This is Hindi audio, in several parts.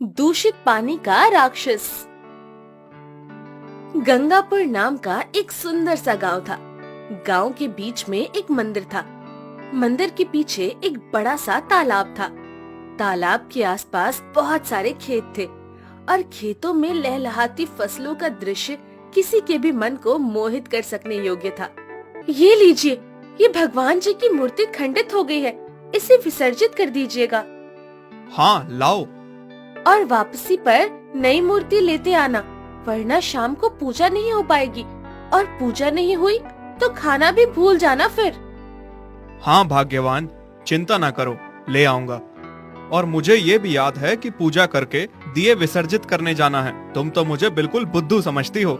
दूषित पानी का राक्षस। गंगापुर नाम का एक सुंदर सा गांव था। गांव के बीच में एक मंदिर था। मंदिर के पीछे एक बड़ा सा तालाब था। तालाब के आसपास बहुत सारे खेत थे और खेतों में लहलहाती फसलों का दृश्य किसी के भी मन को मोहित कर सकने योग्य था। ये लीजिए, ये भगवान जी की मूर्ति खंडित हो गई है, इसे विसर्जित कर दीजिएगा। हाँ, लाओ। और वापसी पर नई मूर्ति लेते आना, वरना शाम को पूजा नहीं हो पाएगी, और पूजा नहीं हुई तो खाना भी भूल जाना फिर। हाँ भाग्यवान, चिंता ना करो, ले आऊंगा। और मुझे ये भी याद है कि पूजा करके दिए विसर्जित करने जाना है। तुम तो मुझे बिल्कुल बुद्धू समझती हो।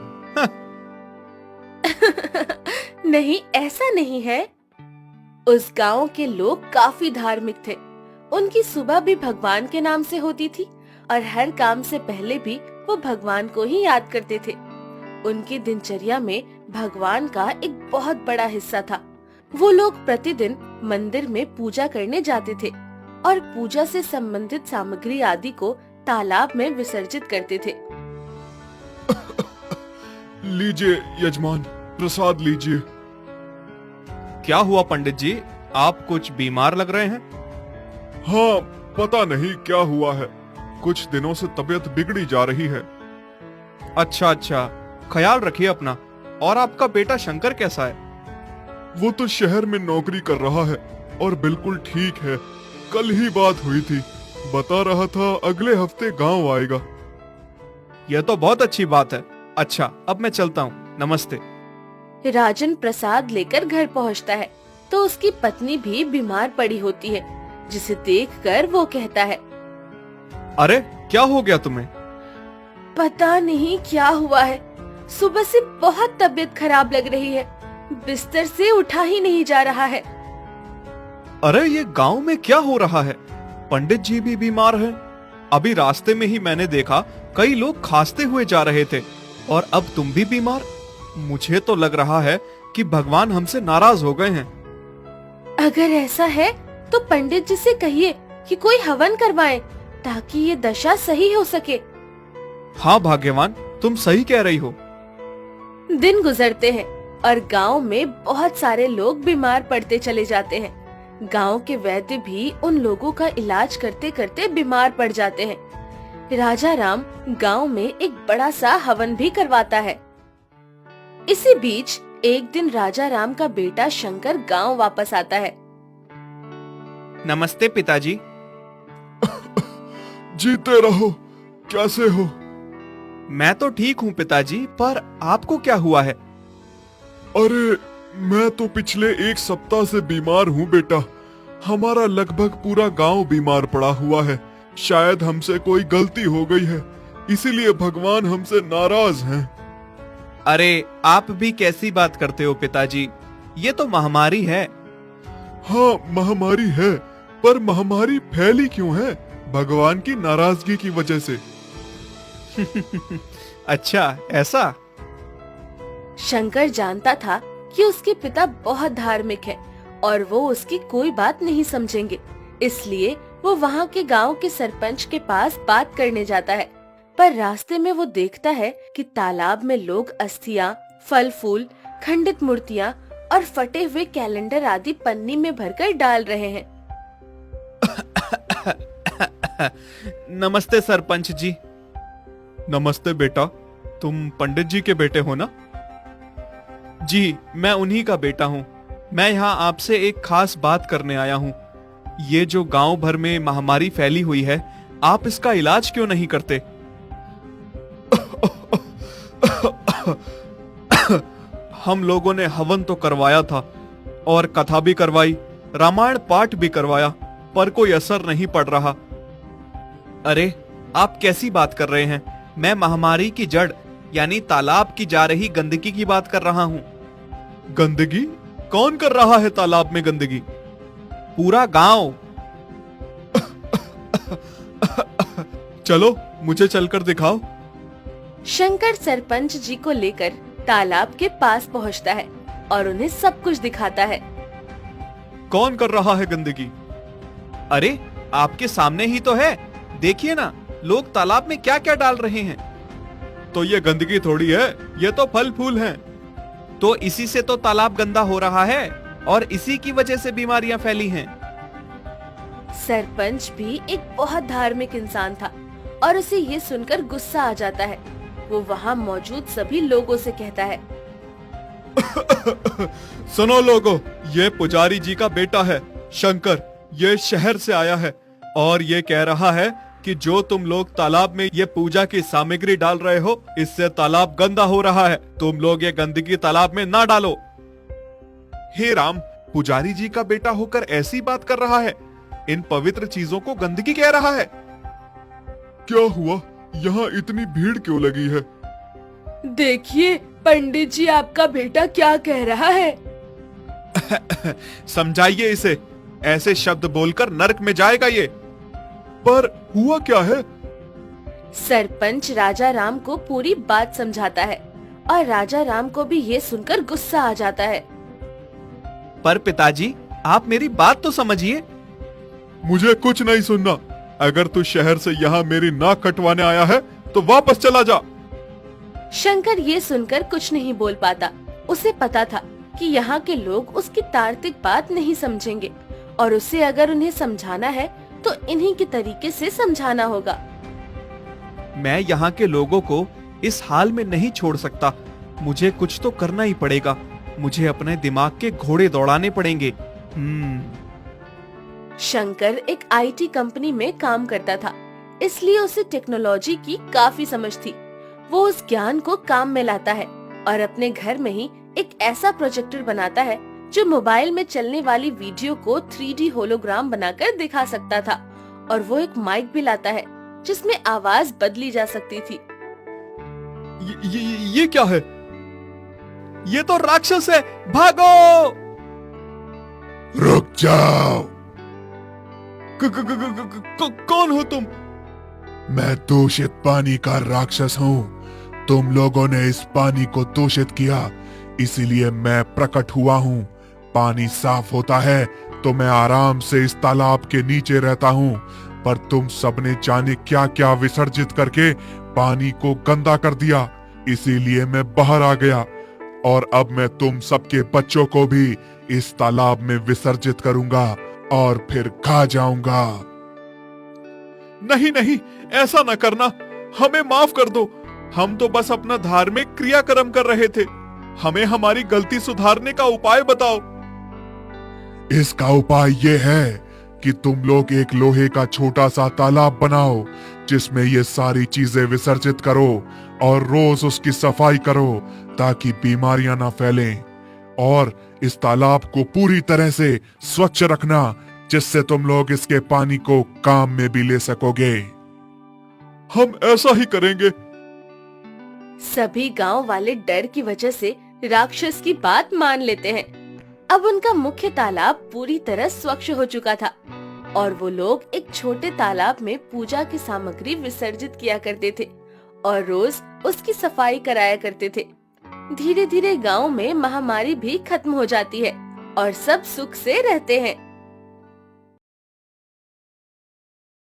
नहीं, ऐसा नहीं है। उस गांव के लोग काफी धार्मिक थे। उनकी सुबह भी भगवान के नाम से होती थी और हर काम से पहले भी वो भगवान को ही याद करते थे। उनकी दिनचर्या में भगवान का एक बहुत बड़ा हिस्सा था। वो लोग प्रतिदिन मंदिर में पूजा करने जाते थे और पूजा से संबंधित सामग्री आदि को तालाब में विसर्जित करते थे। लीजिए यजमान, प्रसाद लीजिए। क्या हुआ पंडित जी, आप कुछ बीमार लग रहे हैं? हाँ, पता नहीं क्या हुआ है, कुछ दिनों से तबीयत बिगड़ी जा रही है। अच्छा अच्छा, ख्याल रखिए अपना। और आपका बेटा शंकर कैसा है? वो तो शहर में नौकरी कर रहा है और बिल्कुल ठीक है। कल ही बात हुई थी, बता रहा था अगले हफ्ते गांव आएगा। यह तो बहुत अच्छी बात है। अच्छा, अब मैं चलता हूँ, नमस्ते। राजन प्रसाद लेकर घर पहुंचता है तो उसकी पत्नी भी बीमार पड़ी होती है, जिसे देखकर वो कहता है, अरे क्या हो गया तुम्हें? पता नहीं क्या हुआ है, सुबह से बहुत तबीयत खराब लग रही है, बिस्तर से उठा ही नहीं जा रहा है। अरे ये गांव में क्या हो रहा है? पंडित जी भी बीमार हैं। अभी रास्ते में ही मैंने देखा कई लोग खांसते हुए जा रहे थे, और अब तुम भी बीमार। मुझे तो लग रहा है कि भगवान हमसे नाराज हो गए हैं। अगर ऐसा है तो पंडित जी से कहिए कि कोई हवन करवाएं, ताकि ये दशा सही हो सके। हाँ भाग्यवान, तुम सही कह रही हो। दिन गुजरते हैं और गांव में बहुत सारे लोग बीमार पड़ते चले जाते हैं। गांव के वैद्य भी उन लोगों का इलाज करते करते बीमार पड़ जाते हैं। राजा राम गांव में एक बड़ा सा हवन भी करवाता है। इसी बीच एक दिन राजा राम का बेटा शंकर गांव वापस आता है। नमस्ते पिताजी। जीते रहो, कैसे हो? मैं तो ठीक हूँ पिताजी, पर आपको क्या हुआ है? अरे मैं तो पिछले एक सप्ताह से बीमार हूँ बेटा। हमारा लगभग पूरा गांव बीमार पड़ा हुआ है। शायद हमसे कोई गलती हो गई है, इसीलिए भगवान हमसे नाराज हैं। अरे आप भी कैसी बात करते हो पिताजी, ये तो महामारी है। हाँ महामारी है, पर महामारी फैली क्यों है? भगवान की नाराजगी की वजह से। अच्छा ऐसा? शंकर जानता था कि उसके पिता बहुत धार्मिक है और वो उसकी कोई बात नहीं समझेंगे, इसलिए वो वहाँ के गांव के सरपंच के पास बात करने जाता है। पर रास्ते में वो देखता है कि तालाब में लोग अस्थियां, फल फूल, खंडित मूर्तियां और फटे हुए कैलेंडर आदि पन्नी में भरकर डाल रहे हैं। नमस्ते सरपंच जी। नमस्ते बेटा, तुम पंडित जी के बेटे हो ना? जी, मैं उन्हीं का बेटा हूँ। मैं यहाँ आपसे एक खास बात करने आया हूँ। ये जो गांव भर में महामारी फैली हुई है, आप इसका इलाज क्यों नहीं करते? हम लोगों ने हवन तो करवाया था और कथा भी करवाई, रामायण पाठ भी करवाया, पर कोई असर नहीं पड़ रहा। अरे आप कैसी बात कर रहे हैं? मैं महामारी की जड़ यानी तालाब की जा रही गंदगी की बात कर रहा हूँ। गंदगी? कौन कर रहा है तालाब में गंदगी? पूरा गांव। चलो मुझे चलकर दिखाओ। शंकर सरपंच जी को लेकर तालाब के पास पहुंचता है और उन्हें सब कुछ दिखाता है। कौन कर रहा है गंदगी? अरे आपके सामने ही तो है, देखिए ना, लोग तालाब में क्या क्या डाल रहे हैं। तो ये गंदगी थोड़ी है, ये तो फल फूल हैं। तो इसी से तो तालाब गंदा हो रहा है और इसी की वजह से बीमारियां फैली हैं। सरपंच भी एक बहुत धार्मिक इंसान था और उसे ये सुनकर गुस्सा आ जाता है। वो वहाँ मौजूद सभी लोगों से कहता है, सुनो लोगों, ये पुजारी जी का बेटा है शंकर। ये शहर से आया है और ये कह रहा है कि जो तुम लोग तालाब में ये पूजा की सामग्री डाल रहे हो, इससे तालाब गंदा हो रहा है। तुम लोग ये गंदगी तालाब में ना डालो। हे राम, पुजारी जी का बेटा होकर ऐसी बात कर रहा है, इन पवित्र चीजों को गंदगी कह रहा है। क्या हुआ? यहाँ इतनी भीड़ क्यों लगी है? देखिए पंडित जी, आपका बेटा क्या कह रहा है। समझाइए इसे, ऐसे शब्द बोलकर नरक में जाएगा ये। पर हुआ क्या है? सरपंच राजा राम को पूरी बात समझाता है और राजा राम को भी ये सुनकर गुस्सा आ जाता है। पर पिताजी, आप मेरी बात तो समझिए। मुझे कुछ नहीं सुनना। अगर तू शहर से यहाँ मेरी नाक कटवाने आया है तो वापस चला जा। शंकर ये सुनकर कुछ नहीं बोल पाता। उसे पता था कि यहाँ के लोग उसकी तार्किक बात नहीं समझेंगे और उसे अगर उन्हें समझाना है तो इन्हीं के तरीके से समझाना होगा। मैं यहाँ के लोगों को इस हाल में नहीं छोड़ सकता। मुझे कुछ तो करना ही पड़ेगा। मुझे अपने दिमाग के घोड़े दौड़ाने पड़ेंगे। शंकर एक आईटी कंपनी में काम करता था, इसलिए उसे टेक्नोलॉजी की काफी समझ थी। वो उस ज्ञान को काम में लाता है और अपने घर में ही एक ऐसा प्रोजेक्टर बनाता है जो मोबाइल में चलने वाली वीडियो को 3D होलोग्राम बनाकर दिखा सकता था। और वो एक माइक भी लाता है जिसमें आवाज बदली जा सकती थी। ये क्या है? ये तो राक्षस है, भागो! रुक जाओ। कौन हो तुम? मैं दूषित पानी का राक्षस हूँ। तुम लोगों ने इस पानी को दूषित किया, इसीलिए मैं प्रकट हुआ हूँ। पानी साफ होता है तो मैं आराम से इस तालाब के नीचे रहता हूँ, पर तुम सबने जाने क्या क्या विसर्जित करके पानी को गंदा कर दिया, इसीलिए मैं बाहर आ गया। और अब मैं तुम सबके बच्चों को भी इस तालाब में विसर्जित करूंगा और फिर खा जाऊंगा। नहीं नहीं, ऐसा न करना। हमें माफ कर दो। हम तो बस अपना धार्मिक क्रियाक्रम कर रहे थे। हमें हमारी गलती सुधारने का उपाय बताओ। इसका उपाय ये है कि तुम लोग एक लोहे का छोटा सा तालाब बनाओ जिसमें ये सारी चीजें विसर्जित करो और रोज उसकी सफाई करो ताकि बीमारियां ना फैलें। और इस तालाब को पूरी तरह से स्वच्छ रखना जिससे तुम लोग इसके पानी को काम में भी ले सकोगे। हम ऐसा ही करेंगे। सभी गांव वाले डर की वजह से राक्षस की बात मान लेते हैं। अब उनका मुख्य तालाब पूरी तरह स्वच्छ हो चुका था और वो लोग एक छोटे तालाब में पूजा की सामग्री विसर्जित किया करते थे और रोज उसकी सफाई कराया करते थे। धीरे धीरे गांव में महामारी भी खत्म हो जाती है और सब सुख से रहते हैं।